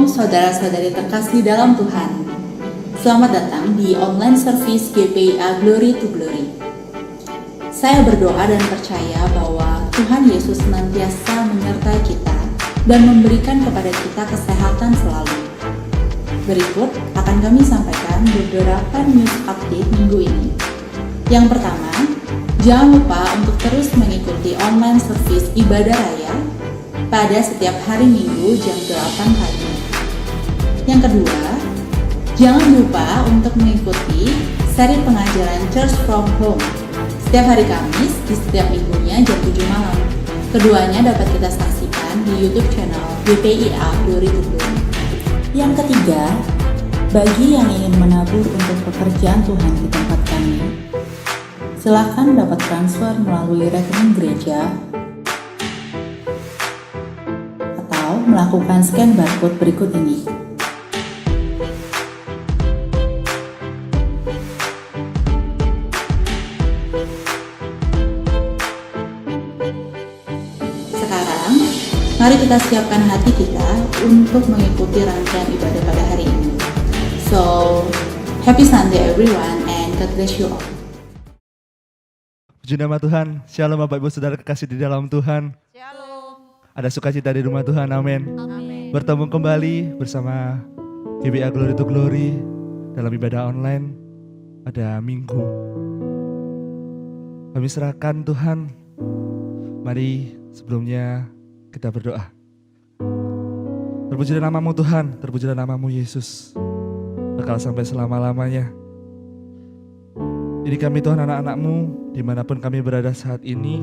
saudara-saudari terkasih dalam Tuhan. Selamat datang di online service GPIA Glory to Glory. Saya berdoa dan percaya bahwa Tuhan Yesus senantiasa menyertai kita dan memberikan kepada kita kesehatan selalu. Berikut akan kami sampaikan beberapa news update minggu ini. Yang pertama, jangan lupa untuk terus mengikuti online service ibadah raya pada setiap hari Minggu jam 8 pagi. Yang kedua, jangan lupa untuk mengikuti seri pengajaran Church from Home setiap hari Kamis di setiap minggunya jam 7 malam. Keduanya dapat kita saksikan di YouTube channel GPIA Glory to Glory. Yang ketiga, bagi yang ingin menabur untuk pekerjaan Tuhan di tempat kami, silakan dapat transfer melalui rekening gereja atau melakukan scan barcode berikut ini. Sekarang, mari kita siapkan hati kita untuk mengikuti rangkaian ibadah pada hari ini. So, happy Sunday everyone and God bless you all. Puji nama Tuhan, Shalom Bapak Ibu Saudara kekasih di dalam Tuhan. Shalom. Ada sukacita di rumah Tuhan, amin. Amin. Bertemu kembali bersama GPIA Glory to Glory dalam ibadah online pada Minggu. Kami serahkan Tuhan, mari sebelumnya kita berdoa. Terpujilah namamu Tuhan, terpujilah namamu Yesus, kekal sampai selama-lamanya. Jadi kami Tuhan anak-anak-Mu, dimanapun kami berada saat ini,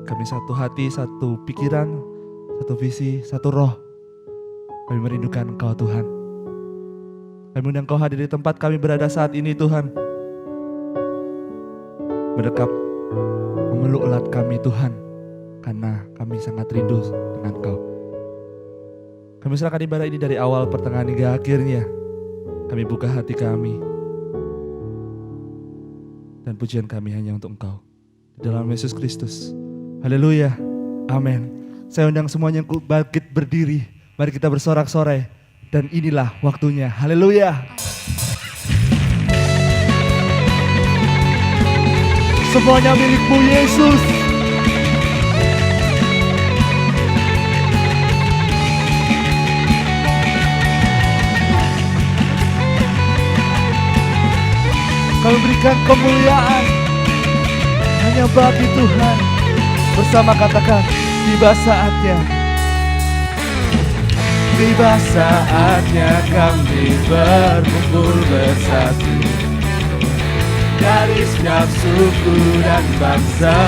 kami satu hati, satu pikiran, satu visi, satu roh. Kami merindukan Engkau Tuhan. Kami undang Engkau hadir di tempat kami berada saat ini Tuhan. Mendekap, memeluk erat kami Tuhan, karena kami sangat rindu dengan Engkau. Kami serahkan ibadah ini dari awal, pertengahan hingga akhirnya. Kami buka hati kami. Dan pujian kami hanya untuk Engkau. Di dalam Yesus Kristus. Haleluya. Amin. Saya undang semuanya bangkit berdiri. Mari kita bersorak-sorai. Dan inilah waktunya. Haleluya. Semuanya milik-Mu Yesus. Kami berikan kemuliaan hanya bagi Tuhan. Bersama katakan, tiba saatnya. Tiba saatnya kami berkumpul bersatu dari setiap suku dan bangsa,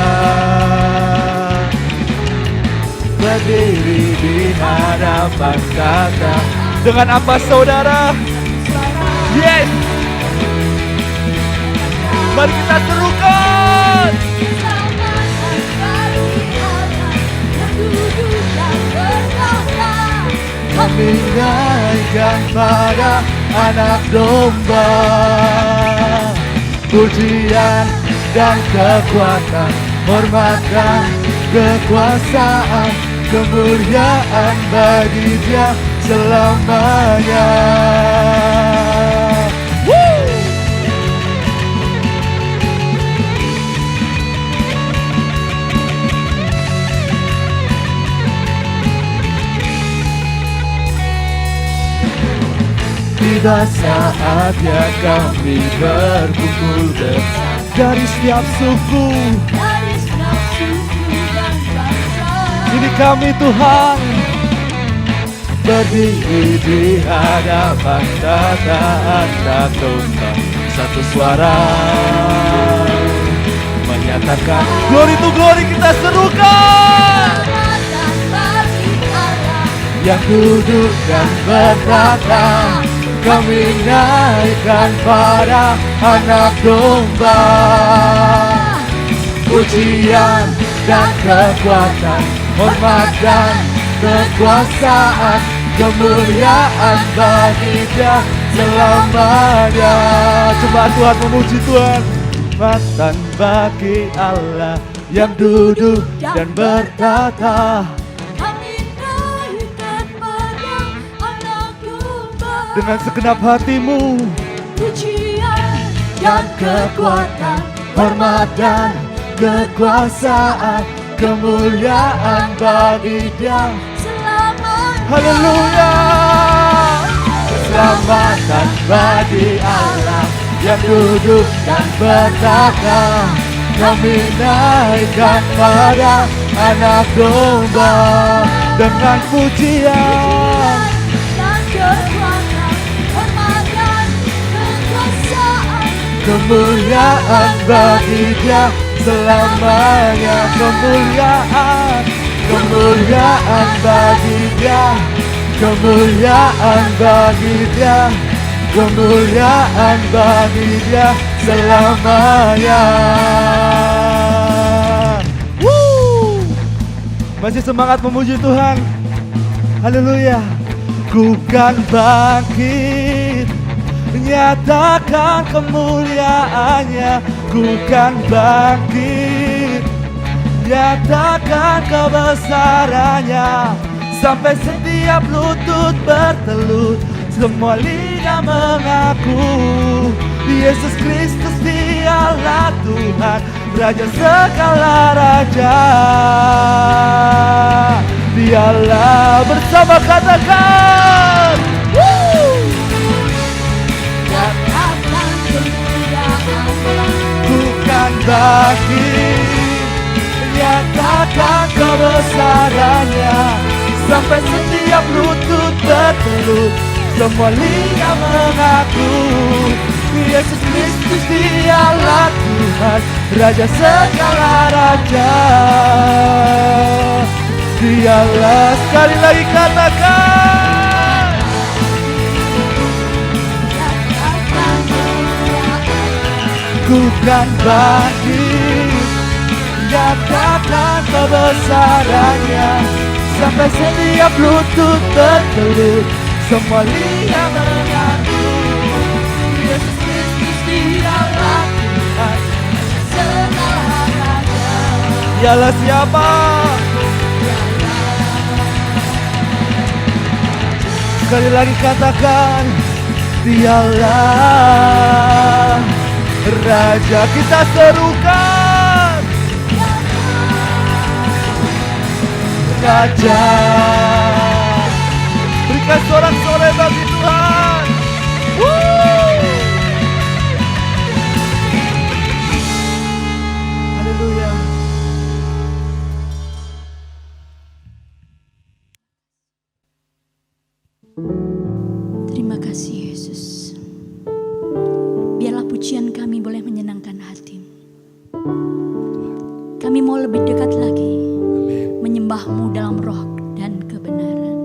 berdiri di hadapan kata. Dengan apa saudara? Yes! Mari kita serukan. Kami naikkan pada anak domba, pujian dan kekuatan, hormat dan kekuasaan, kemuliaan bagi Dia selamanya. Tiba saatnya kami berkumpul bersama dari setiap suku dan bangsa. Ini kami Tuhan, berdiri di hadapan tataan dan domba, satu suara menyatakan glory to glory. Kita serukan yang duduk dan berkata, kami naikkan pada anak domba, pujian dan kekuatan, hormat dan kekuasaan, kemuliaan bagi Dia selamanya. Coba Tuhan memuji Tuhan. Rahmatan bagi Allah yang duduk dan bertata. Kami naikkan pada dengan segenap hatimu. Pujian dan kekuatan, hormat dan kekuasaan, kemuliaan bagi Dia. Selamat, Haleluya. keselamatan bagi Allah yang duduk dan bertata. Kami naikkan pada Anak Domba Dengan pujian dan kekuatan, hormat dan kekuasaan, kemuliaan bagi Dia selamanya. Kemuliaan, kemuliaan bagi Dia, kemuliaan bagi Dia, kemuliaan bagi Dia selamanya. Woo! Masih semangat memuji Tuhan. Haleluya. Ku kan bangkit, nyatakan kemuliaannya. Ku kan bangkit, nyatakan kebesarannya. Sampai setiap lutut bertelut, semua lidah mengaku Yesus Kristus Dialah Tuhan, Raja segala raja. Dialah, bersama katakan, Woo! nyatakan kemuliaan. Bukan bangkit, nyatakan kebesarannya. Sampai setiap lutut bertelut, semua lidah mengaku Yesus Kristus Dialah Tuhan, Raja segala raja. Dialah, sekali lagi katakan, Nyatakan kemuliaan. ku kan bangkit, nyatakan kebesarannya. Sampai setiap lutut bertelut, semua lidah mengaku Yesus Kristus Dialah Tuhan, Segala raja, Dialah siapa? Sekali lagi katakan, Dialah Raja. Kita serukan, Raja. Berikan sorak-sorai bagi Tuhan. Woo! Haleluya. terima kasih Yesus. Biarlah pujian kami boleh menyenangkan hati-Mu. Kami mau lebih dekat lagi menyembah-Mu dalam roh dan kebenaran.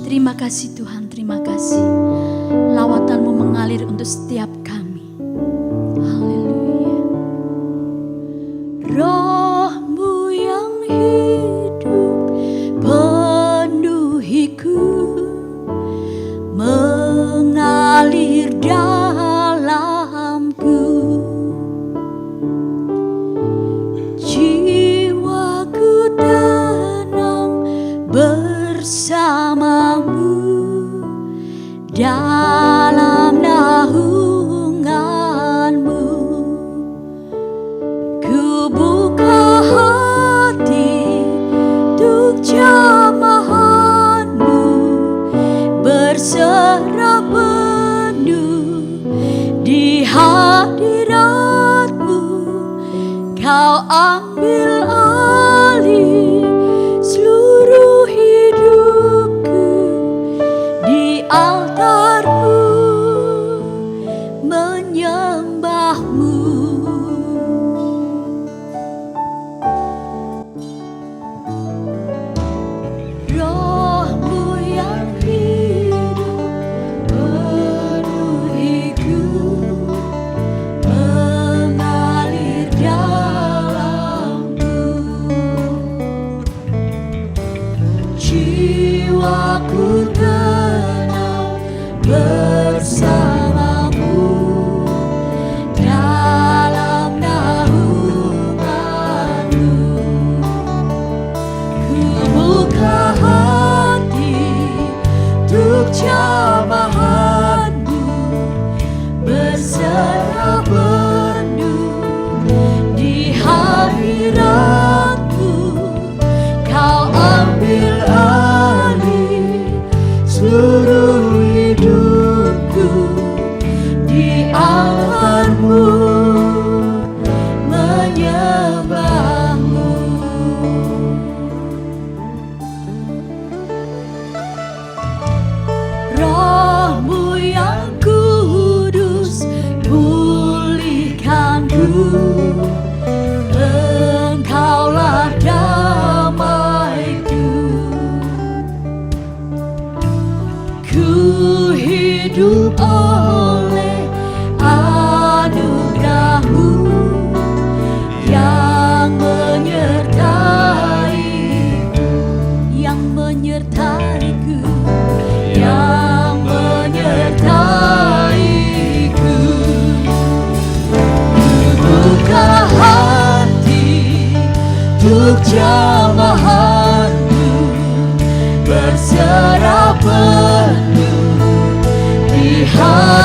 Terima kasih Tuhan, terima kasih. Lawatan-Mu mengalir untuk setiap kami. Haleluya. Roh-Mu yang hidup penuhiku, mengalir dalamku. Jiwaku tenang bersama-Mu dalam naungan-Mu. Ku buka hati untuk jamahan-Mu, berserah penuh di hadirat-Mu. Kau ambil alih seluruh hidupku, di altar-Mu menyembah-Mu. Roh-Mu yang hidup penuhiku, mengalir dalam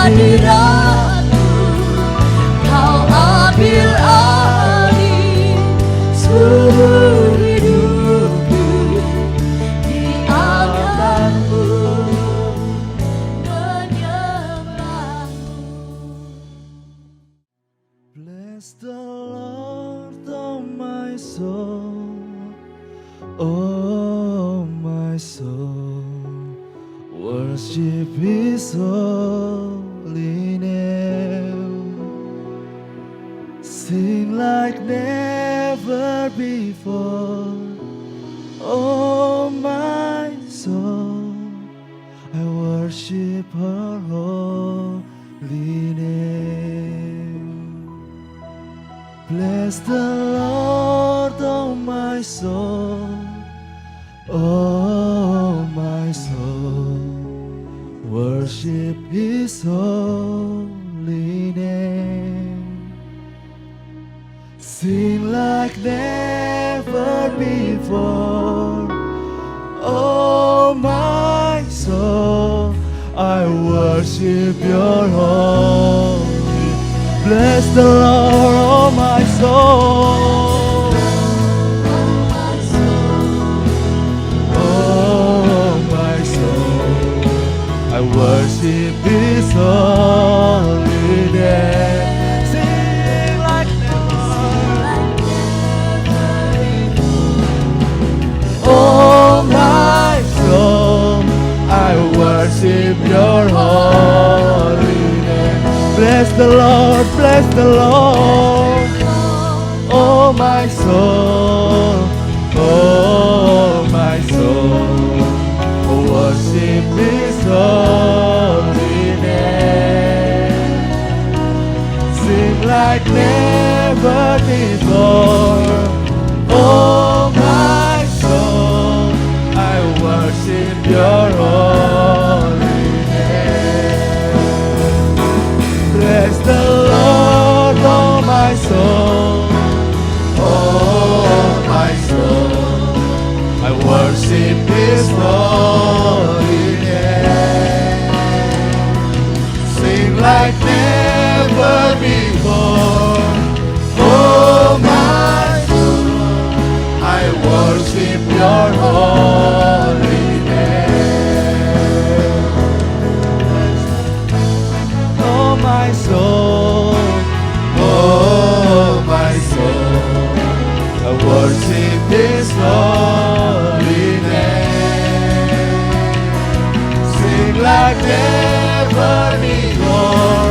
hadirat-Mu, Kau ambil alih seluruh hidupku, di alammu menyembah-Mu. Bless the Lord, oh my soul, oh my soul, worship His holy name. Sing like never before, oh my soul, I worship Her holy name. Bless the Lord, oh my soul, oh my soul, worship His holy name. Sing like never before, oh my soul, I worship Your holy. Bless the Lord, oh my soul, oh my soul, I worship His holy name. Sing like never. Oh my soul, I worship Your holy name. Bless the Lord, bless the Lord, oh my soul, oh my soul, worship His holy name. Sing like never before, oh my soul, I worship Your holy name. Bless the Lord, oh my soul, oh my soul, I worship His holy name. Sing like never before, oh my soul, I worship Your holy name. Oh my soul, oh my soul, I worship His holy name. Sing like never before,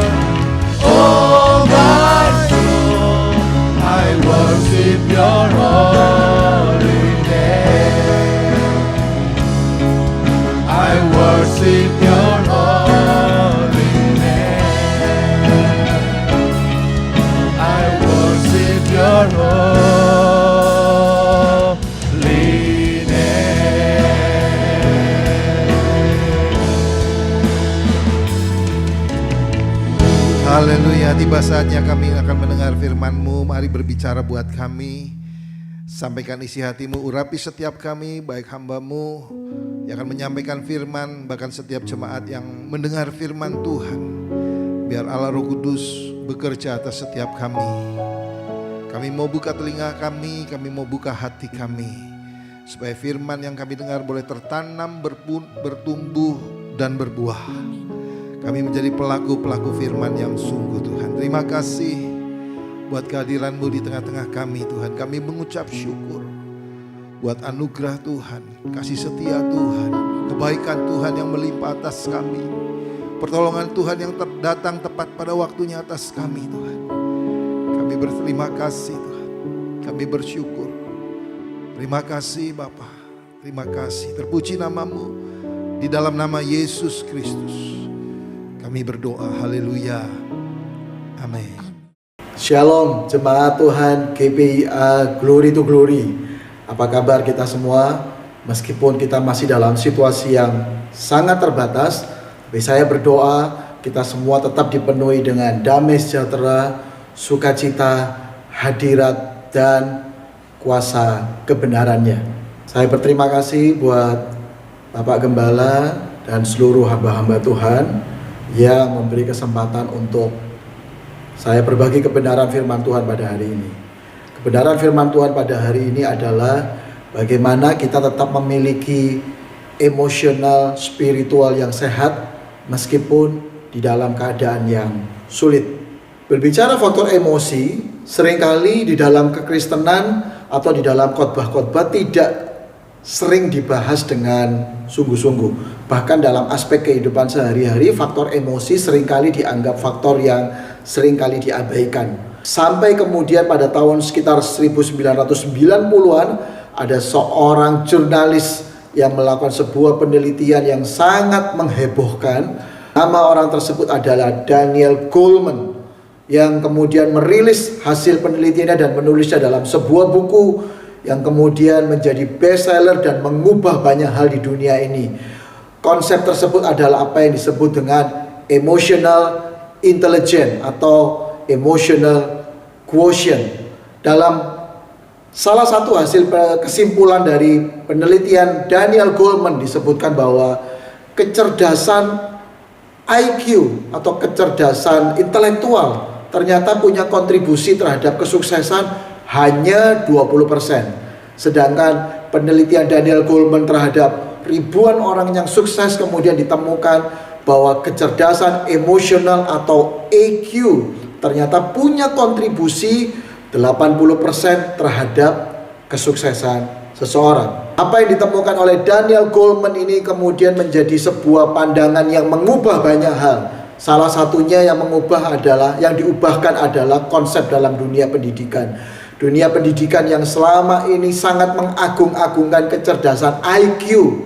oh my soul, I worship Your holy name. I worship Your holy name. I worship Your holy name. Haleluya, tiba saatnya kami akan mendengar firman-Mu. Mari berbicara buat kami. Sampaikan isi hati-Mu, urapi setiap kami, baik hamba-Mu yang akan menyampaikan firman, bahkan setiap jemaat yang mendengar firman Tuhan. Biar Allah Roh Kudus bekerja atas setiap kami. Kami mau buka telinga kami mau buka hati kami. Supaya firman yang kami dengar boleh tertanam, bertumbuh, dan berbuah. Kami menjadi pelaku-pelaku firman yang sungguh Tuhan. Terima kasih buat kehadiran-Mu di tengah-tengah kami Tuhan. Kami mengucap syukur buat anugerah Tuhan, kasih setia Tuhan, kebaikan Tuhan yang melimpah atas kami. Pertolongan Tuhan yang datang tepat pada waktunya atas kami Tuhan. Kami berterima kasih Tuhan. Kami bersyukur. Terima kasih Bapa. Terima kasih. Terpuji nama-Mu. Di dalam nama Yesus Kristus kami berdoa. Haleluya. Amin. Shalom jemaat Tuhan GPIA Glory to Glory. Apa kabar kita semua? Meskipun kita masih dalam situasi yang sangat terbatas, tapi saya berdoa kita semua tetap dipenuhi dengan damai sejahtera, sukacita, hadirat, dan kuasa kebenarannya. Saya berterima kasih buat Bapak Gembala dan seluruh hamba-hamba Tuhan yang memberi kesempatan untuk saya berbagi kebenaran firman Tuhan pada hari ini. Kebenaran firman Tuhan pada hari ini adalah bagaimana kita tetap memiliki emosional spiritual yang sehat meskipun di dalam keadaan yang sulit. Berbicara faktor emosi, seringkali di dalam kekristenan atau di dalam khotbah-khotbah tidak sering dibahas dengan sungguh-sungguh. Bahkan dalam aspek kehidupan sehari-hari, faktor emosi seringkali dianggap faktor yang seringkali diabaikan. Sampai kemudian pada tahun sekitar 1990-an ada seorang jurnalis yang melakukan sebuah penelitian yang sangat menghebohkan. Nama orang tersebut adalah Daniel Goleman, yang kemudian merilis hasil penelitiannya dan menulisnya dalam sebuah buku yang kemudian menjadi bestseller dan mengubah banyak hal di dunia ini. Konsep tersebut adalah apa yang disebut dengan emotional intelligence atau emotional quotient. Dalam salah satu hasil kesimpulan dari penelitian Daniel Goleman disebutkan bahwa kecerdasan IQ atau kecerdasan intelektual ternyata punya kontribusi terhadap kesuksesan hanya 20%. Sedangkan penelitian Daniel Goleman terhadap ribuan orang yang sukses kemudian ditemukan bahwa kecerdasan emosional atau EQ ternyata punya kontribusi 80% terhadap kesuksesan seseorang. Apa yang ditemukan oleh Daniel Goleman ini kemudian menjadi sebuah pandangan yang mengubah banyak hal. Salah satunya yang diubahkan adalah konsep dalam dunia pendidikan. Dunia pendidikan yang selama ini sangat mengagung-agungkan kecerdasan IQ.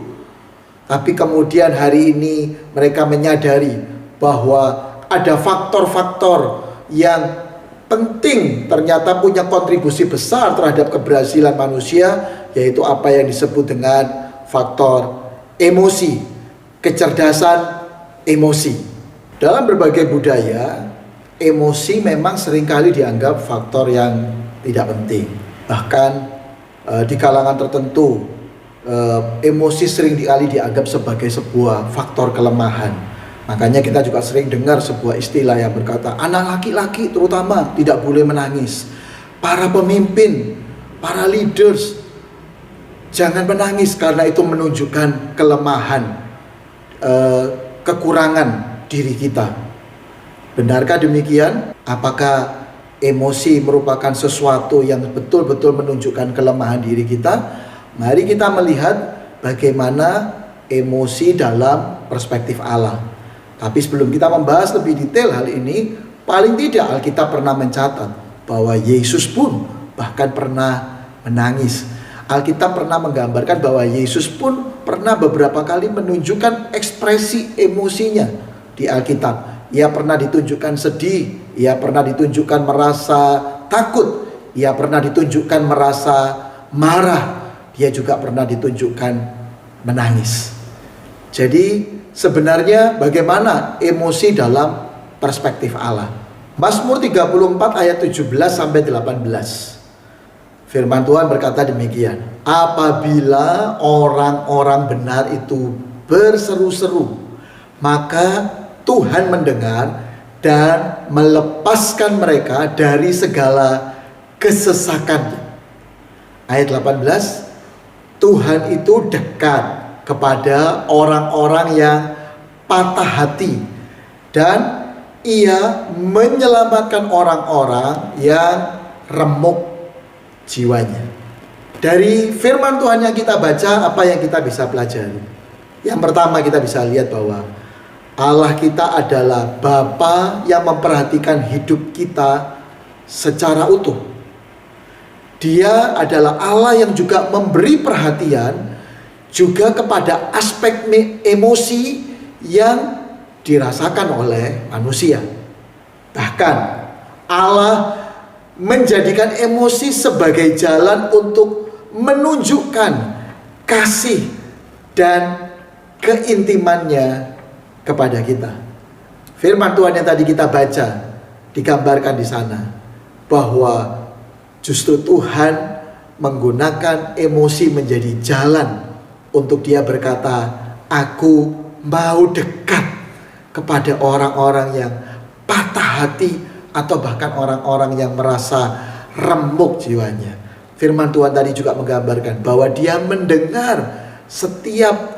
Tapi kemudian hari ini mereka menyadari bahwa ada faktor-faktor yang penting ternyata punya kontribusi besar terhadap keberhasilan manusia, yaitu apa yang disebut dengan faktor emosi, kecerdasan emosi. Dalam berbagai budaya, emosi memang seringkali dianggap faktor yang tidak penting. Bahkan di kalangan tertentu, emosi seringkali dianggap sebagai sebuah faktor kelemahan. Makanya kita juga sering dengar sebuah istilah yang berkata, anak laki-laki terutama tidak boleh menangis. Para pemimpin, para leaders, jangan menangis karena itu menunjukkan kelemahan, kekurangan diri kita. Benarkah demikian? Apakah emosi merupakan sesuatu yang betul-betul menunjukkan kelemahan diri kita? Mari kita melihat bagaimana emosi dalam perspektif Allah. Tapi sebelum kita membahas lebih detail hal ini, paling tidak Alkitab pernah mencatat bahwa Yesus pun bahkan pernah menangis. Alkitab pernah menggambarkan bahwa Yesus pun pernah beberapa kali menunjukkan ekspresi emosinya di Alkitab. Ia pernah ditunjukkan sedih, ia pernah ditunjukkan merasa takut, ia pernah ditunjukkan merasa marah, dia juga pernah ditunjukkan menangis. Jadi sebenarnya bagaimana emosi dalam perspektif Allah? Mazmur 34 ayat 17 sampai 18. Firman Tuhan berkata demikian. Apabila orang-orang benar itu berseru-seru, maka Tuhan mendengar dan melepaskan mereka dari segala kesesakannya. Ayat 18, Tuhan itu dekat kepada orang-orang yang patah hati dan Ia menyelamatkan orang-orang yang remuk jiwanya. Dari firman Tuhan yang kita baca, apa yang kita bisa pelajari? Yang pertama, kita bisa lihat bahwa Allah kita adalah Bapa yang memperhatikan hidup kita secara utuh. Dia adalah Allah yang juga memberi perhatian juga kepada aspek emosi yang dirasakan oleh manusia. Bahkan Allah menjadikan emosi sebagai jalan untuk menunjukkan kasih dan keintimannya kepada kita. Firman Tuhan yang tadi kita baca digambarkan di sana bahwa justru Tuhan menggunakan emosi menjadi jalan untuk Dia berkata, aku mau dekat kepada orang-orang yang patah hati atau bahkan orang-orang yang merasa remuk jiwanya. Firman Tuhan tadi juga menggambarkan bahwa dia mendengar setiap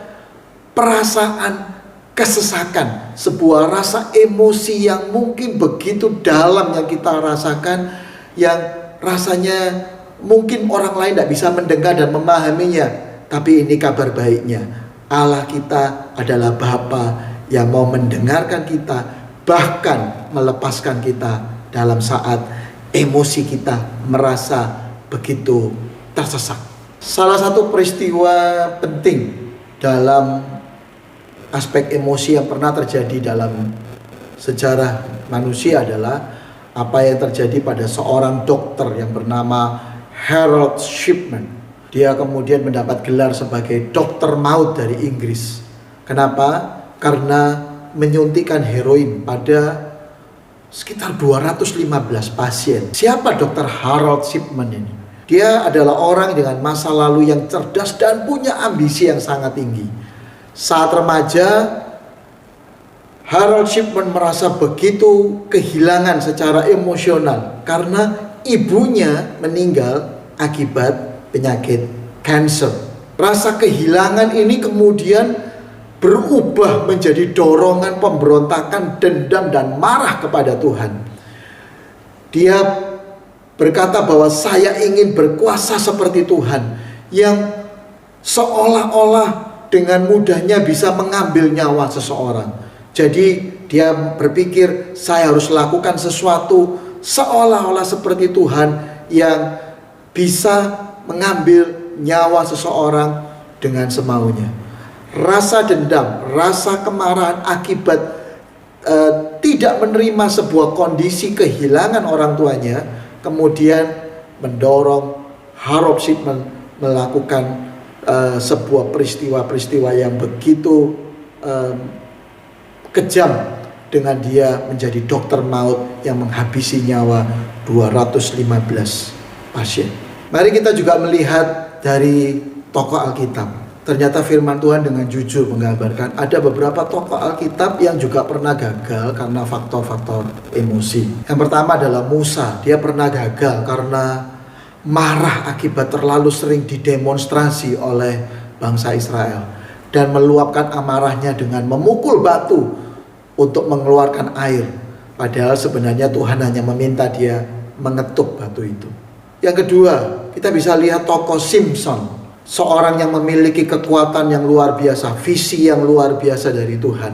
perasaan kesesakan, sebuah rasa emosi yang mungkin begitu dalam yang kita rasakan, yang rasanya mungkin orang lain tidak bisa mendengar dan memahaminya. Tapi ini kabar baiknya, Allah kita adalah Bapa yang mau mendengarkan kita, bahkan melepaskan kita dalam saat emosi kita merasa begitu tersesat. Salah satu peristiwa penting dalam aspek emosi yang pernah terjadi dalam sejarah manusia adalah apa yang terjadi pada seorang dokter yang bernama Harold Shipman. Dia kemudian mendapat gelar sebagai dokter maut dari Inggris. Kenapa? Karena menyuntikkan heroin pada sekitar 215 pasien. Siapa dokter Harold Shipman ini? Dia adalah orang dengan masa lalu yang cerdas dan punya ambisi yang sangat tinggi. Saat remaja, Harold Shipman merasa begitu kehilangan secara emosional karena ibunya meninggal akibat penyakit kanker. Rasa kehilangan ini kemudian berubah menjadi dorongan pemberontakan, dendam dan marah kepada Tuhan. Dia berkata bahwa saya ingin berkuasa seperti Tuhan yang seolah-olah dengan mudahnya bisa mengambil nyawa seseorang. Jadi dia berpikir saya harus lakukan sesuatu seolah-olah seperti Tuhan yang bisa mengambil nyawa seseorang dengan semaunya. Rasa dendam, rasa kemarahan akibat tidak menerima sebuah kondisi kehilangan orang tuanya kemudian mendorong Harold Shipman melakukan sebuah peristiwa-peristiwa yang begitu kejam dengan dia menjadi dokter maut yang menghabisi nyawa 215 pasien. Mari kita juga melihat dari tokoh Alkitab. Ternyata firman Tuhan dengan jujur menggambarkan ada beberapa tokoh Alkitab yang juga pernah gagal karena faktor-faktor emosi. Yang pertama adalah Musa. Dia pernah gagal karena marah akibat terlalu sering didemonstrasi oleh bangsa Israel dan meluapkan amarahnya dengan memukul batu untuk mengeluarkan air. Padahal sebenarnya Tuhan hanya meminta dia mengetuk batu itu. Yang kedua, kita bisa lihat tokoh Simpson. Seorang yang memiliki kekuatan yang luar biasa, visi yang luar biasa dari Tuhan.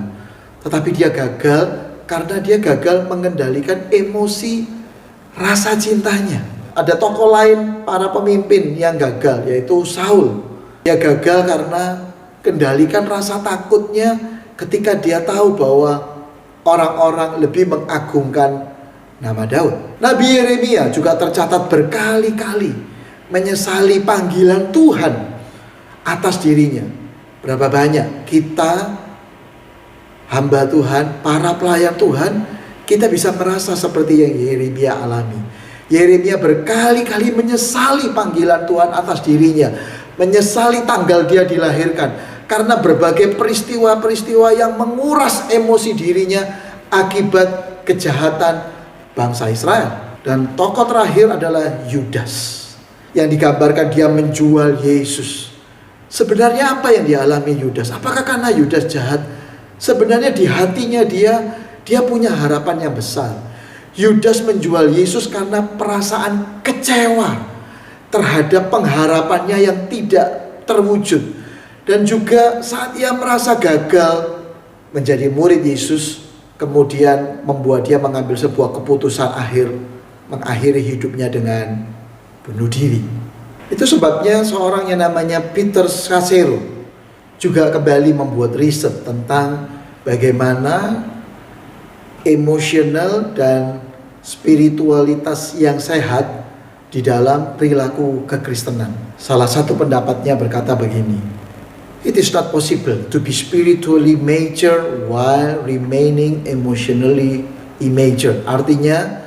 Tetapi dia gagal karena dia gagal mengendalikan emosi rasa cintanya. Ada tokoh lain, para pemimpin yang gagal, yaitu Saul. Dia gagal karena kendalikan rasa takutnya ketika dia tahu bahwa orang-orang lebih mengagungkan nama Daud. Nabi Yeremia juga tercatat berkali-kali menyesali panggilan Tuhan atas dirinya. Berapa banyak kita hamba Tuhan, para pelayan Tuhan, kita bisa merasa seperti yang Yeremia alami. Yeremia berkali-kali menyesali panggilan Tuhan atas dirinya, menyesali tanggal dia dilahirkan, karena berbagai peristiwa-peristiwa yang menguras emosi dirinya akibat kejahatan bangsa Israel. Dan tokoh terakhir adalah Yudas, yang digambarkan dia menjual Yesus. Sebenarnya apa yang dialami Yudas? Apakah karena Yudas jahat? Sebenarnya di hatinya dia punya harapan yang besar. Yudas menjual Yesus karena perasaan kecewa terhadap pengharapannya yang tidak terwujud. Dan juga saat ia merasa gagal menjadi murid Yesus, kemudian membuat dia mengambil sebuah keputusan mengakhiri hidupnya dengan bunuh diri. Itu sebabnya seorang yang namanya Peter Scazzero juga kembali membuat riset tentang bagaimana emosional dan spiritualitas yang sehat di dalam perilaku kekristenan. Salah satu pendapatnya berkata begini: "It is not possible to be spiritually mature while remaining emotionally immature." Artinya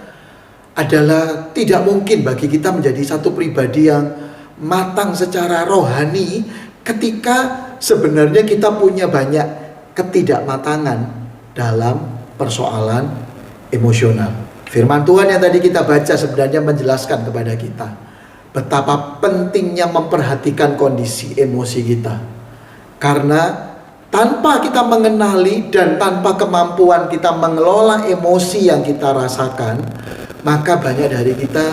adalah tidak mungkin bagi kita menjadi satu pribadi yang matang secara rohani ketika sebenarnya kita punya banyak ketidakmatangan dalam persoalan emosional. Firman Tuhan yang tadi kita baca sebenarnya menjelaskan kepada kita betapa pentingnya memperhatikan kondisi emosi kita. Karena tanpa kita mengenali dan tanpa kemampuan kita mengelola emosi yang kita rasakan, maka banyak dari kita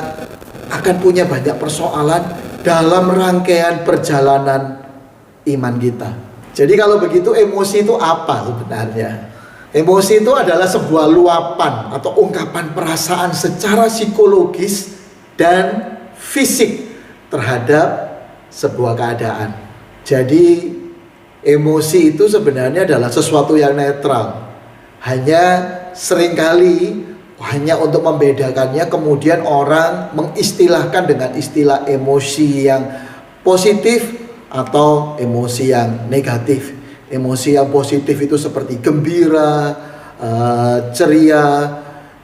akan punya banyak persoalan dalam rangkaian perjalanan iman kita. Jadi kalau begitu, emosi itu apa sebenarnya? Emosi itu adalah sebuah luapan atau ungkapan perasaan secara psikologis dan fisik terhadap sebuah keadaan. Jadi emosi itu sebenarnya adalah sesuatu yang netral. Hanya seringkali hanya untuk membedakannya kemudian orang mengistilahkan dengan istilah emosi yang positif atau emosi yang negatif. Emosi yang positif itu seperti gembira, ceria,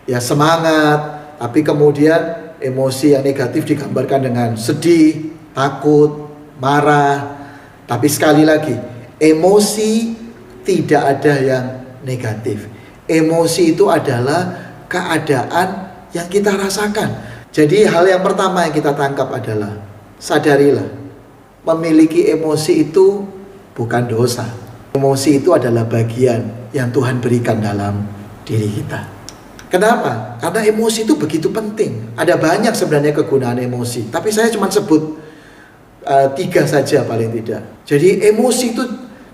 ya semangat. Tapi kemudian emosi yang negatif digambarkan dengan sedih, takut, marah. Tapi sekali lagi, emosi tidak ada yang negatif. Emosi itu adalah keadaan yang kita rasakan. Jadi hal yang pertama yang kita tangkap adalah sadarilah, memiliki emosi itu bukan dosa. Emosi itu adalah bagian yang Tuhan berikan dalam diri kita. Kenapa? Karena emosi itu begitu penting. Ada banyak sebenarnya kegunaan emosi, tapi saya cuma sebut 3 saja paling tidak. Jadi emosi itu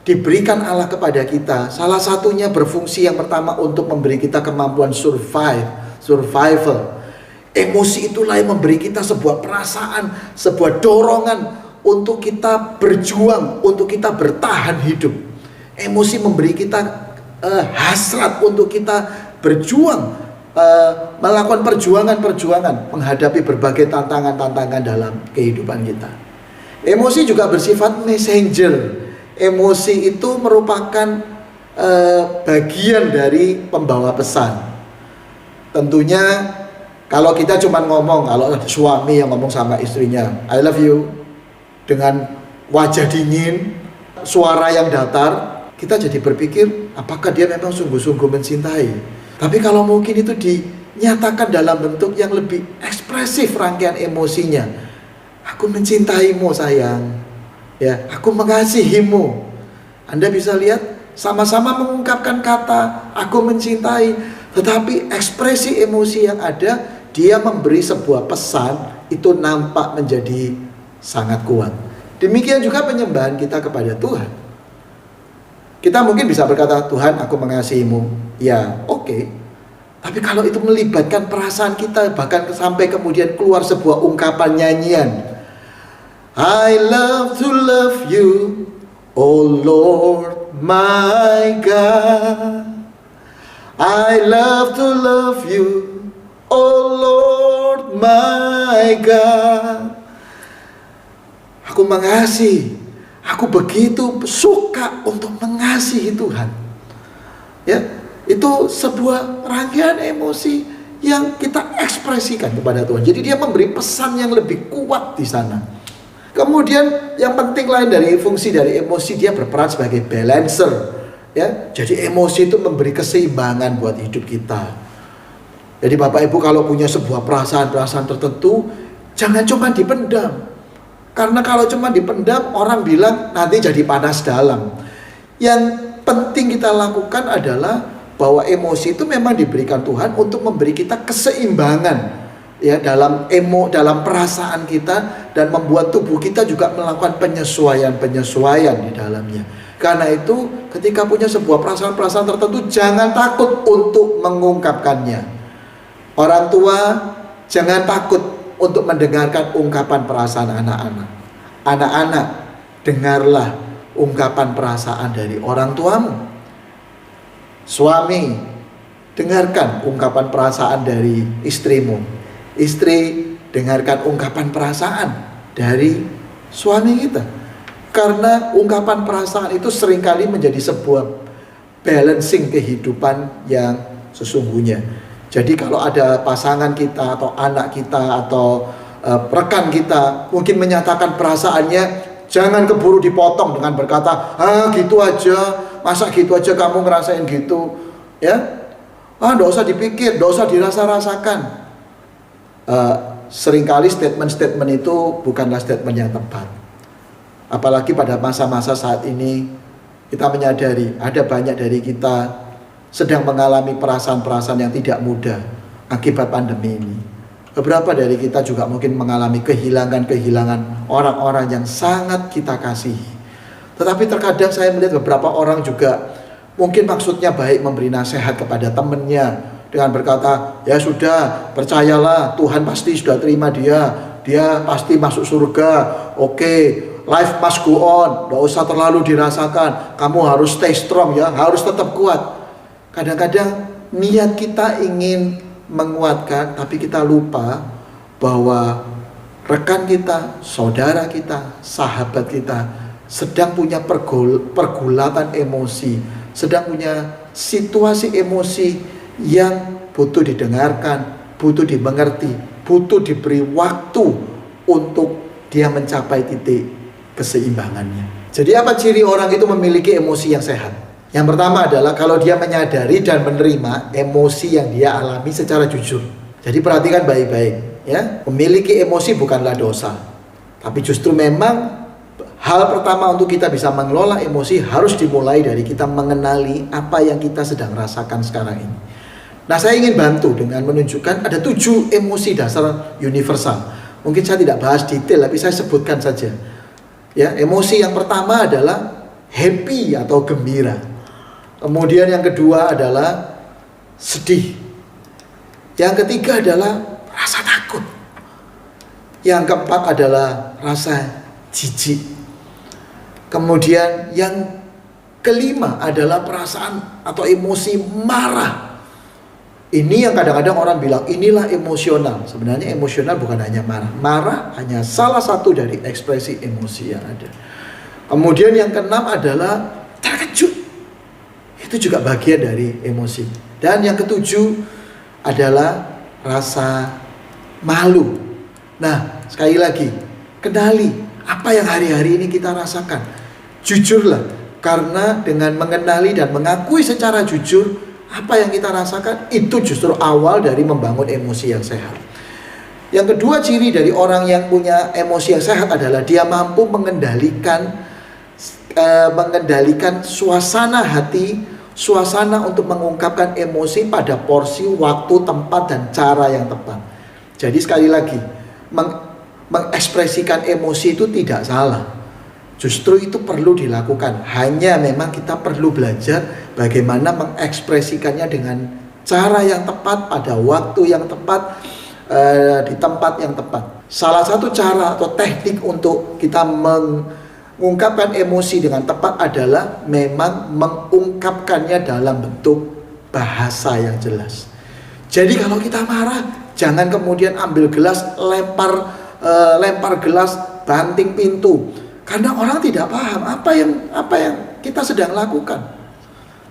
diberikan Allah kepada kita. Salah satunya berfungsi yang pertama untuk memberi kita kemampuan survival. Emosi itulah yang memberi kita sebuah perasaan, sebuah dorongan untuk kita berjuang, untuk kita bertahan hidup. Emosi memberi kita hasrat untuk kita berjuang, melakukan perjuangan-perjuangan menghadapi berbagai tantangan-tantangan dalam kehidupan kita. Emosi juga bersifat messenger. Emosi itu merupakan bagian dari pembawa pesan. Tentunya kalau kita cuma ngomong, kalau ada suami yang ngomong sama istrinya, I love you, dengan wajah dingin, suara yang datar, kita jadi berpikir apakah dia memang sungguh-sungguh mencintai. Tapi kalau mungkin itu dinyatakan dalam bentuk yang lebih ekspresif rangkaian emosinya, aku mencintaimu sayang, ya, aku mengasihimu. Anda bisa lihat sama-sama mengungkapkan kata aku mencintai, tetapi ekspresi emosi yang ada, dia memberi sebuah pesan itu nampak menjadi sangat kuat. Demikian juga penyembahan kita kepada Tuhan. Kita mungkin bisa berkata, Tuhan aku mengasihimu, ya oke. Tapi kalau itu melibatkan perasaan kita, bahkan sampai kemudian keluar sebuah ungkapan nyanyian, I love to love you, oh Lord my God. I love to love you, oh Lord my God. Aku mengasihi, aku begitu suka untuk mengasihi Tuhan. Ya, itu sebuah rangkaian emosi yang kita ekspresikan kepada Tuhan. Jadi dia memberi pesan yang lebih kuat di sana. Kemudian yang penting lain dari fungsi dari emosi, dia berperan sebagai balancer. Ya, jadi emosi itu memberi keseimbangan buat hidup kita. Jadi Bapak Ibu kalau punya sebuah perasaan-perasaan tertentu, jangan cuma dipendam. Karena kalau cuma dipendam, orang bilang nanti jadi panas dalam. Yang penting kita lakukan adalah bahwa emosi itu memang diberikan Tuhan untuk memberi kita keseimbangan, ya, dalam perasaan kita, dan membuat tubuh kita juga melakukan penyesuaian di dalamnya. Karena itu ketika punya sebuah perasaan-perasaan tertentu, jangan takut untuk mengungkapkannya. Orang tua jangan takut untuk mendengarkan ungkapan perasaan anak-anak. Anak-anak, dengarlah ungkapan perasaan dari orang tuamu. Suami, dengarkan ungkapan perasaan dari istrimu. Istri, dengarkan ungkapan perasaan dari suami kita. Karena ungkapan perasaan itu seringkali menjadi sebuah balancing kehidupan yang sesungguhnya. Jadi kalau ada pasangan kita atau anak kita atau rekan kita mungkin menyatakan perasaannya, jangan keburu dipotong dengan berkata, gitu aja, masa gitu aja kamu ngerasain gitu. Ya, nggak usah dipikir, nggak usah dirasa-rasakan. Seringkali statement-statement itu bukanlah statement yang tepat. Apalagi pada masa-masa saat ini, kita menyadari ada banyak dari kita sedang mengalami perasaan-perasaan yang tidak mudah akibat pandemi ini. Beberapa dari kita juga mungkin mengalami kehilangan orang-orang yang sangat kita kasihi. Tetapi terkadang saya melihat beberapa orang juga mungkin maksudnya baik memberi nasihat kepada temannya dengan berkata, ya sudah, percayalah, Tuhan pasti sudah terima dia pasti masuk surga. Oke, life must go on, gak usah terlalu dirasakan, kamu harus stay strong ya, harus tetap kuat. Kadang-kadang niat kita ingin menguatkan, tapi kita lupa bahwa rekan kita, saudara kita, sahabat kita sedang punya pergulatan emosi, sedang punya situasi emosi yang butuh didengarkan, butuh dimengerti, butuh diberi waktu untuk dia mencapai titik keseimbangannya. Jadi apa ciri orang itu memiliki emosi yang sehat? Yang pertama adalah kalau dia menyadari dan menerima emosi yang dia alami secara jujur. Jadi perhatikan baik-baik ya. Memiliki emosi bukanlah dosa, tapi justru memang hal pertama untuk kita bisa mengelola emosi harus dimulai dari kita mengenali apa yang kita sedang rasakan sekarang ini. Nah, saya ingin bantu dengan menunjukkan ada 7 emosi dasar universal. Mungkin saya tidak bahas detail, tapi saya sebutkan saja. Ya, emosi yang pertama adalah happy atau gembira. Kemudian yang kedua adalah sedih. Yang ketiga adalah rasa takut. Yang keempat adalah rasa jijik. Kemudian yang kelima adalah perasaan atau emosi marah. Ini yang kadang-kadang orang bilang inilah emosional. Sebenarnya emosional bukan hanya marah. Marah hanya salah satu dari ekspresi emosi yang ada. Kemudian yang keenam adalah terkejut. Itu juga bagian dari emosi. Dan yang ketujuh adalah rasa malu. Nah, sekali lagi, kenali apa yang hari-hari ini kita rasakan. Jujurlah, karena dengan mengenali dan mengakui secara jujur apa yang kita rasakan, itu justru awal dari membangun emosi yang sehat. Yang kedua ciri dari orang yang punya emosi yang sehat adalah dia mampu mengendalikan suasana hati, suasana untuk mengungkapkan emosi pada porsi, waktu, tempat, dan cara yang tepat. Jadi sekali lagi, mengekspresikan emosi itu tidak salah. Justru itu perlu dilakukan. Hanya memang kita perlu belajar bagaimana mengekspresikannya dengan cara yang tepat, pada waktu yang tepat, di tempat yang tepat. Salah satu cara atau teknik untuk kita mengungkapkan emosi dengan tepat adalah memang mengungkapkannya dalam bentuk bahasa yang jelas. Jadi kalau kita marah, jangan kemudian ambil gelas, lempar gelas, banting pintu. Karena orang tidak paham apa yang kita sedang lakukan.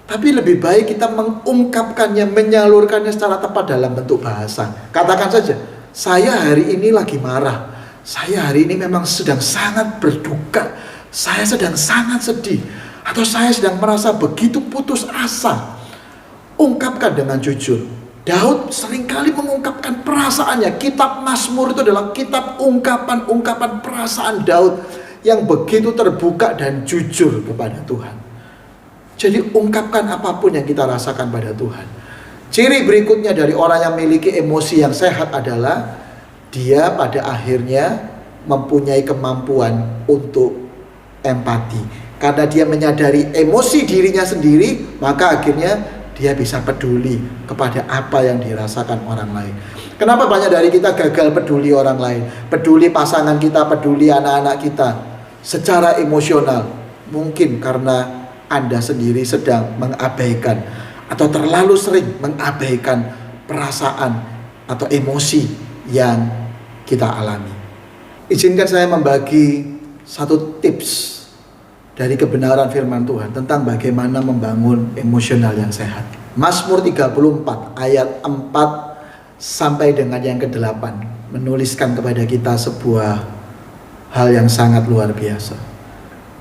Tapi lebih baik kita mengungkapkannya, menyalurkannya secara tepat dalam bentuk bahasa. Katakan saja, saya hari ini lagi marah. Saya hari ini memang sedang sangat berduka. Saya sedang sangat sedih. Atau saya sedang merasa begitu putus asa. Ungkapkan dengan jujur. Daud seringkali mengungkapkan perasaannya. Kitab Mazmur itu adalah kitab ungkapan perasaan Daud yang begitu terbuka dan jujur kepada Tuhan. Jadi ungkapkan apapun yang kita rasakan pada Tuhan. Ciri berikutnya dari orang yang memiliki emosi yang sehat adalah dia pada akhirnya mempunyai kemampuan untuk empati. Karena dia menyadari emosi dirinya sendiri, maka akhirnya dia bisa peduli kepada apa yang dirasakan orang lain. Kenapa banyak dari kita gagal peduli orang lain? Peduli pasangan kita, peduli anak-anak kita secara emosional. Mungkin karena Anda sendiri sedang mengabaikan atau terlalu sering mengabaikan perasaan atau emosi yang kita alami. Izinkan saya membagi satu tips dari kebenaran firman Tuhan tentang bagaimana membangun emosional yang sehat. Mazmur 34 ayat 4 sampai dengan yang ke-8 menuliskan kepada kita sebuah hal yang sangat luar biasa.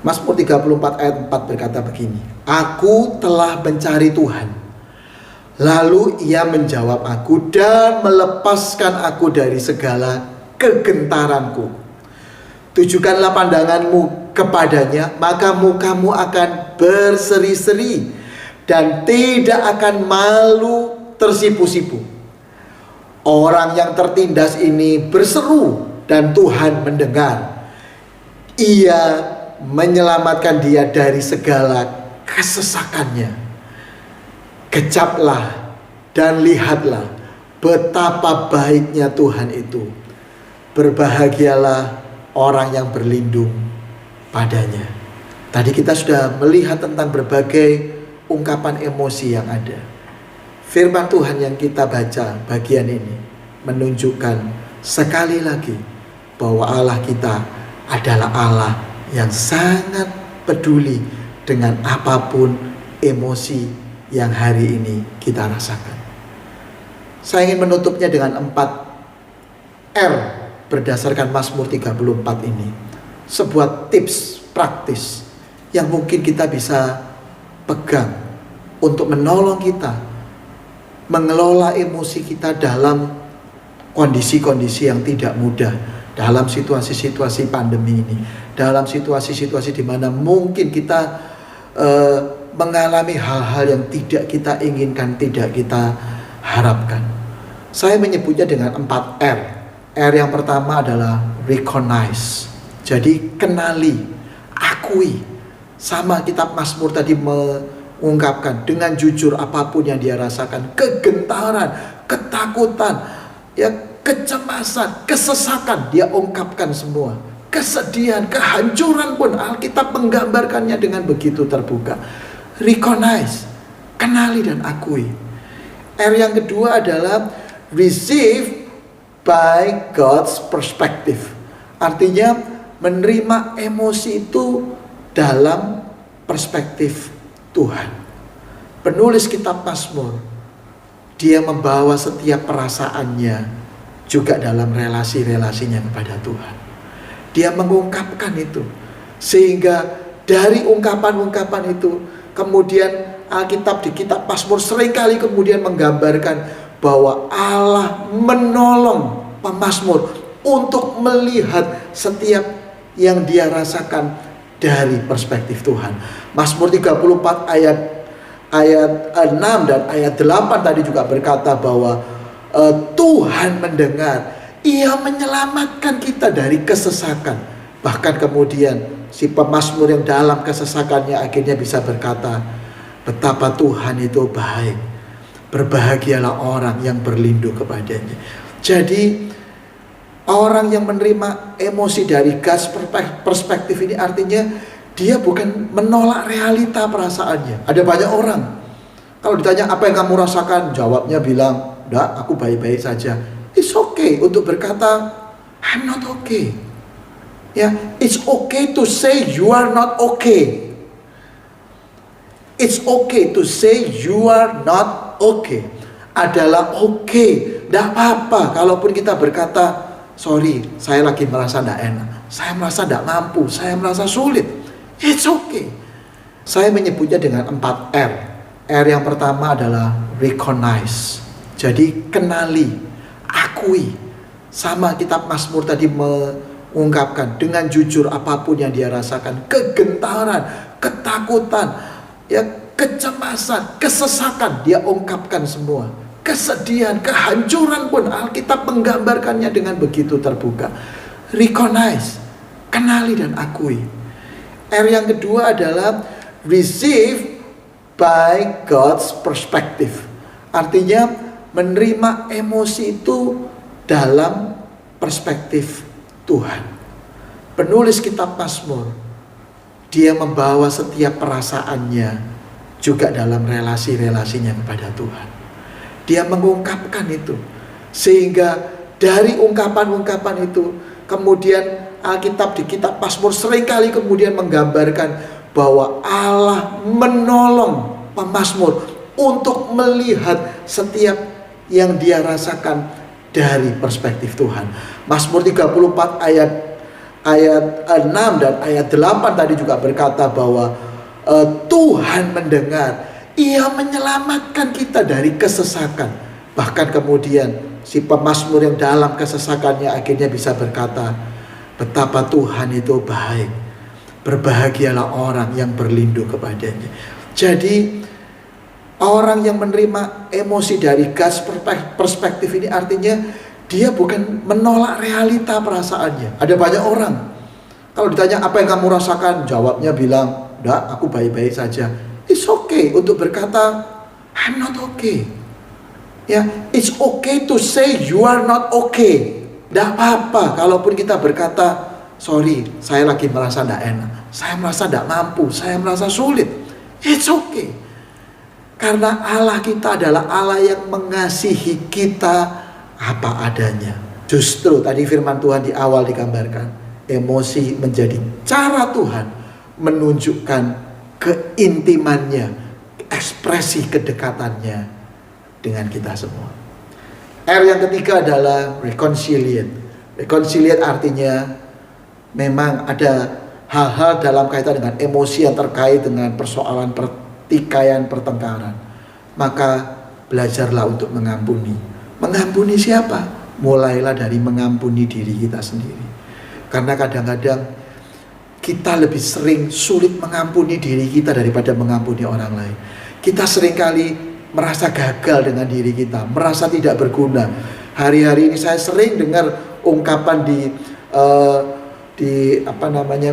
Mazmur 34 ayat 4 berkata begini, Aku telah mencari Tuhan, Lalu ia menjawab aku dan melepaskan aku dari segala kegentaranku. Tujukanlah pandanganmu kepadanya, maka mukamu akan berseri-seri dan tidak akan malu tersipu-sipu. Orang yang tertindas ini berseru dan Tuhan mendengar. Ia menyelamatkan dia dari segala kesesakannya. Kecaplah dan lihatlah betapa baiknya Tuhan itu. Berbahagialah orang yang berlindung padanya. Tadi kita sudah melihat tentang berbagai ungkapan emosi yang ada. Firman Tuhan yang kita baca bagian ini menunjukkan sekali lagi bahwa Allah kita adalah Allah yang sangat peduli dengan apapun emosi yang hari ini kita rasakan. Saya ingin menutupnya dengan 4 R berdasarkan Mazmur 34 ini. Sebuah tips praktis yang mungkin kita bisa pegang untuk menolong kita mengelola emosi kita dalam kondisi-kondisi yang tidak mudah, dalam situasi-situasi pandemi ini, dalam situasi-situasi di mana mungkin kita mengalami hal-hal yang tidak kita inginkan, tidak kita harapkan. Saya menyebutnya dengan 4 R. R yang pertama adalah recognize. Jadi kenali, akui. Sama kitab Mazmur tadi mengungkapkan dengan jujur apapun yang dia rasakan, kegentaran, ketakutan, ya, kecemasan, kesesakan, dia ungkapkan semua. Kesedihan, kehancuran pun Alkitab menggambarkannya dengan begitu terbuka. Recognize, kenali dan akui. R yang kedua adalah receive by God's perspective. Artinya menerima emosi itu dalam perspektif Tuhan. Penulis kitab Mazmur, dia membawa setiap perasaannya juga dalam relasi-relasinya kepada Tuhan. Dia mengungkapkan itu, sehingga dari ungkapan-ungkapan itu kemudian Alkitab di kitab Mazmur seringkali kemudian menggambarkan bahwa Allah menolong pemazmur untuk melihat setiap yang dia rasakan dari perspektif Tuhan. Mazmur 34 ayat 6 dan ayat 8 tadi juga berkata bahwa Tuhan mendengar, Ia menyelamatkan kita dari kesesakan. Bahkan kemudian si pemazmur yang dalam kesesakannya akhirnya bisa berkata, betapa Tuhan itu baik. Berbahagialah orang yang berlindung kepadanya. Jadi orang yang menerima emosi dari God's perspektif ini artinya dia bukan menolak realita perasaannya. Ada banyak orang, kalau ditanya apa yang kamu rasakan, jawabnya bilang, enggak, aku baik-baik saja. It's okay untuk berkata, I'm not okay. Ya, it's okay to say you are not okay. It's okay to say you are not okay. Adalah okay. Tidak apa-apa kalaupun kita berkata, sorry, saya lagi merasa tidak enak, saya merasa tidak mampu, saya merasa sulit. It's okay. Saya menyebutnya dengan 4 R. R yang pertama adalah recognize. Jadi kenali, akui. Sama kitab Mazmur tadi mengungkapkan dengan jujur apapun yang dia rasakan, kegentaran, ketakutan, ya, kecemasan, kesesakan, dia ungkapkan semua. Kesedihan, kehancuran pun Alkitab menggambarkannya dengan begitu terbuka. Recognize, kenali dan akui. R yang kedua adalah receive by God's perspective. Artinya menerima emosi itu dalam perspektif Tuhan. Penulis kitab Mazmur, dia membawa setiap perasaannya juga dalam relasi-relasinya kepada Tuhan. Dia mengungkapkan itu, sehingga dari ungkapan-ungkapan itu kemudian Alkitab di kitab Mazmur seringkali kemudian menggambarkan bahwa Allah menolong pemazmur untuk melihat setiap yang dia rasakan dari perspektif Tuhan. Mazmur 34 ayat 6 dan ayat 8 tadi juga berkata bahwa Tuhan mendengar, Ia menyelamatkan kita dari kesesakan. Bahkan kemudian si pemazmur yang dalam kesesakannya akhirnya bisa berkata, betapa Tuhan itu baik. Berbahagialah orang yang berlindung kepadanya. Jadi orang yang menerima emosi dari gas perspektif ini artinya dia bukan menolak realita perasaannya. Ada banyak orang, kalau ditanya apa yang kamu rasakan, jawabnya bilang, enggak, aku baik-baik saja. It's okay untuk berkata, I'm not okay. Ya, it's okay to say you are not okay. Tidak apa-apa kalaupun kita berkata, sorry, saya lagi merasa tidak enak, saya merasa tidak mampu, saya merasa sulit. It's okay. Karena Allah kita adalah Allah yang mengasihi kita apa adanya. Justru tadi firman Tuhan di awal digambarkan, emosi menjadi cara Tuhan menunjukkan keintimannya, ekspresi kedekatannya dengan kita semua. R yang ketiga adalah reconciliate. Reconciliate artinya memang ada hal-hal dalam kaitan dengan emosi yang terkait dengan persoalan pertikaian, pertengkaran. Maka belajarlah untuk mengampuni. Mengampuni siapa? Mulailah dari mengampuni diri kita sendiri. Karena kadang-kadang kita lebih sering sulit mengampuni diri kita daripada mengampuni orang lain. Kita seringkali merasa gagal dengan diri kita, merasa tidak berguna. Hari-hari ini saya sering dengar ungkapan di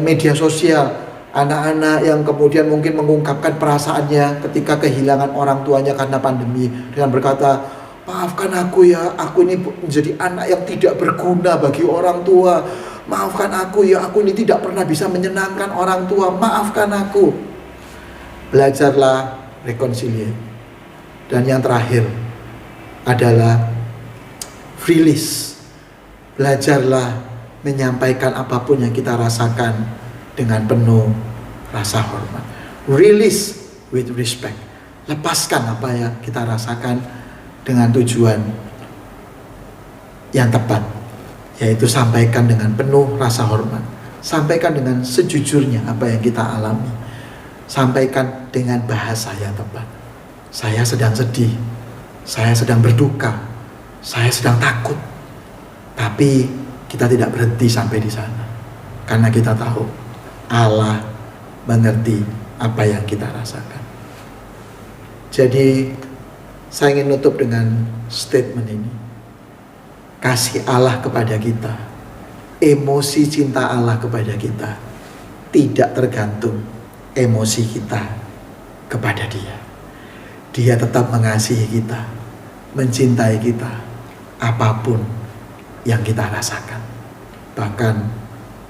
media sosial, anak-anak yang kemudian mungkin mengungkapkan perasaannya ketika kehilangan orang tuanya karena pandemi dengan berkata, maafkan aku ya, aku ini menjadi anak yang tidak berguna bagi orang tua. Maafkan aku ya, aku ini tidak pernah bisa menyenangkan orang tua. Maafkan aku. Belajarlah reconciliate. Dan yang terakhir adalah release. Belajarlah menyampaikan apapun yang kita rasakan dengan penuh rasa hormat. Release with respect. Lepaskan apa yang kita rasakan dengan tujuan yang tepat, yaitu sampaikan dengan penuh rasa hormat. Sampaikan dengan sejujurnya apa yang kita alami. Sampaikan dengan bahasa yang tepat. Saya sedang sedih, saya sedang berduka, saya sedang takut. Tapi kita tidak berhenti sampai di sana, karena kita tahu Allah mengerti apa yang kita rasakan. Jadi saya ingin nutup dengan statement ini. Kasih Allah kepada kita, emosi cinta Allah kepada kita tidak tergantung emosi kita kepada Dia. Dia tetap mengasihi kita, mencintai kita, apapun yang kita rasakan. Bahkan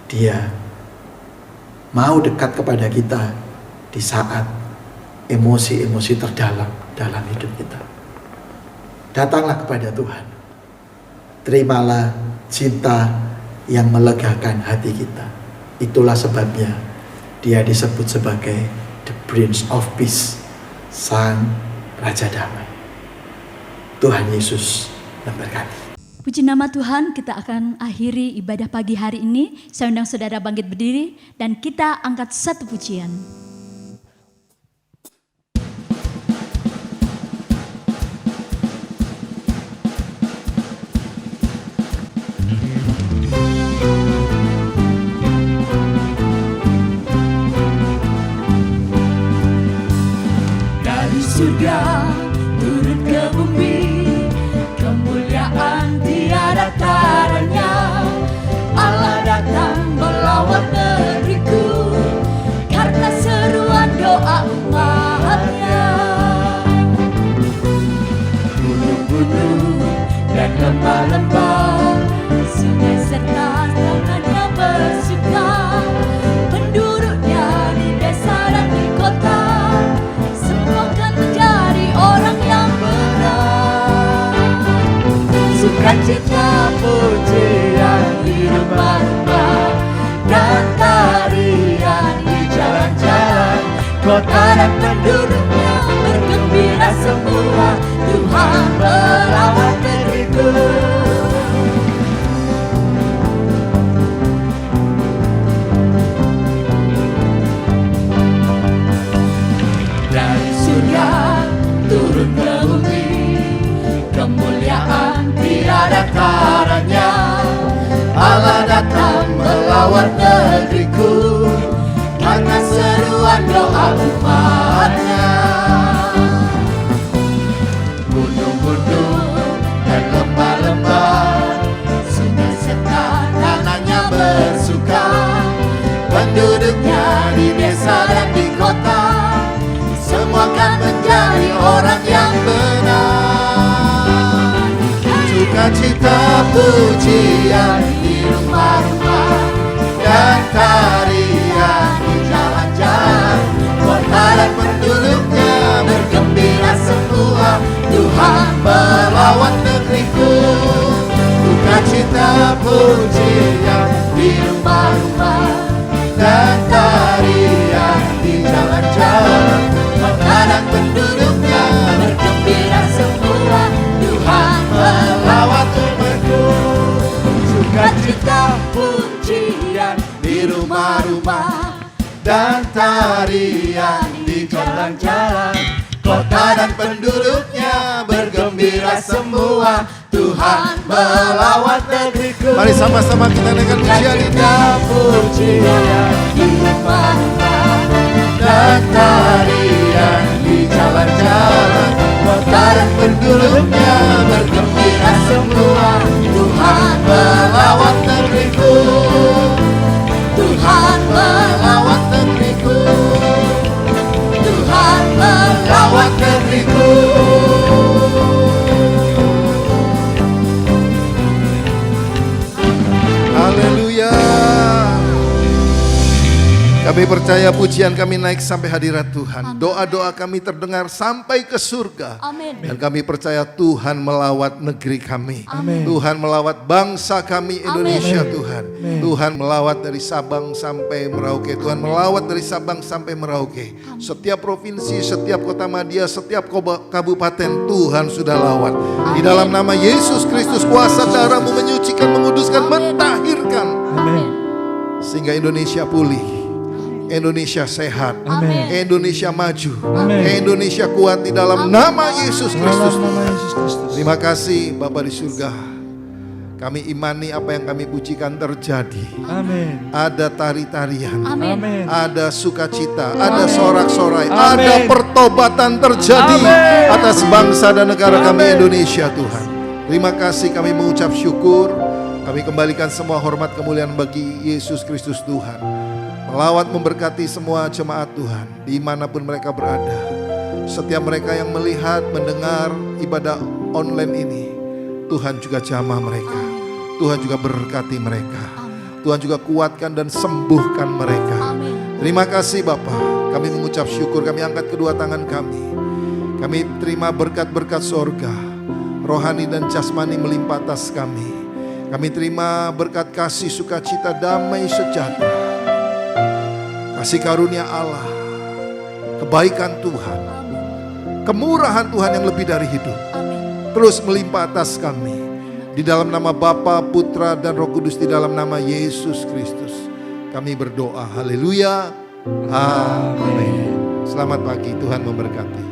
Dia mau dekat kepada kita di saat emosi-emosi terdalam dalam hidup kita. Datanglah kepada Tuhan. Terimalah cinta yang melegakan hati kita. Itulah sebabnya Dia disebut sebagai the Prince of Peace, Sang Raja Damai. Tuhan Yesus memberkati. Puji nama Tuhan, kita akan akhiri ibadah pagi hari ini. Saya undang saudara bangkit berdiri dan kita angkat satu pujian. Dari surga turun ke bumi, kemuliaan tiada taranya. Allah datang melawat negeriku, karena seruan doa umatnya. Gunung-gunung dan lembah-lembah, sungai serta tangannya bersuka. Penduduknya di desa dan di kota, semua akan menjadi orang yang benar. Sukacita, pujian di rumah-rumah, dan tarian di jalan-jalan. Kota dan penduduknya bergembira semua. Tuhan melawat negeriku. Dari surga datarannya. Allah datang melawat negeriku karena seruan doa umatnya. Gunung-gunung dan lembah-lembah, sungai serta dananya bersuka. Penduduknya di desa dan di kota, semua akan menjadi orang yang benar. Sukacita pujian di rumah-rumah dan tarian di jalan-jalan. Kota dan penduduknya bergembira semua. Tuhan melawat negeriku. Sukacita pujian di rumah-rumah dan tarian di jalan-jalan. Kota dan penduduknya bergembira semua. Tuhan melawat umatku. Sukacita pujian di rumah-rumah dan tarian di jalan-jalan. Kota dan penduduknya bergembira semua. Tuhan melawat negeriku. Mari sama-sama kita naikkan pujian ini. Pujian di rumah-rumah dan tarian di jalan-jalan. Kota dan penduduknya bergembira semua. Tuhan melawat negeriku. Tuhan melawat negeriku. Tuhan melawat negeriku. Haleluya. Kami percaya pujian kami naik sampai hadirat Tuhan. Doa-doa kami terdengar sampai ke surga. Amin. Dan kami percaya Tuhan melawat negeri kami. Amin. Tuhan melawat bangsa kami Indonesia. Amin. Tuhan. Tuhan melawat dari Sabang sampai Merauke. Tuhan melawat dari Sabang sampai Merauke. Setiap provinsi, setiap kota madya, setiap kabupaten Tuhan sudah lawat. Di dalam nama Yesus Kristus, kuasa darah-Mu menyucikan, menguduskan, mentahirkan. Amin. Sehingga Indonesia pulih. Indonesia sehat, Amin. Indonesia maju, Amin. Indonesia kuat di dalam nama Yesus Kristus. Dalam nama Yesus Kristus. Terima kasih Bapa di surga. Kami imani apa yang kami pujikan terjadi. Amin. Ada tari-tarian, Amin. Amin. ada sukacita, ada sorak-sorai, Amin. ada pertobatan terjadi Amin. atas bangsa dan negara kami Amin. Indonesia Tuhan. Terima kasih, kami mengucap syukur. Kami kembalikan semua hormat kemuliaan bagi Yesus Kristus Tuhan. Melawat memberkati semua jemaat Tuhan dimanapun mereka berada. Setiap mereka yang melihat, mendengar ibadah online ini, Tuhan juga jamah mereka. Tuhan juga berkati mereka. Tuhan juga kuatkan dan sembuhkan mereka. Amin. Terima kasih Bapa. Kami mengucap syukur, kami angkat kedua tangan kami. Kami terima berkat-berkat sorga, rohani dan jasmani melimpah atas kami. Kami terima berkat kasih, sukacita, damai, sejahtera. Kasih karunia Allah, kebaikan Tuhan, kemurahan Tuhan yang lebih dari hidup, terus melimpah atas kami. Di dalam nama Bapa, Putra, dan Roh Kudus, di dalam nama Yesus Kristus, kami berdoa. Haleluya. Amin. Selamat pagi, Tuhan memberkati.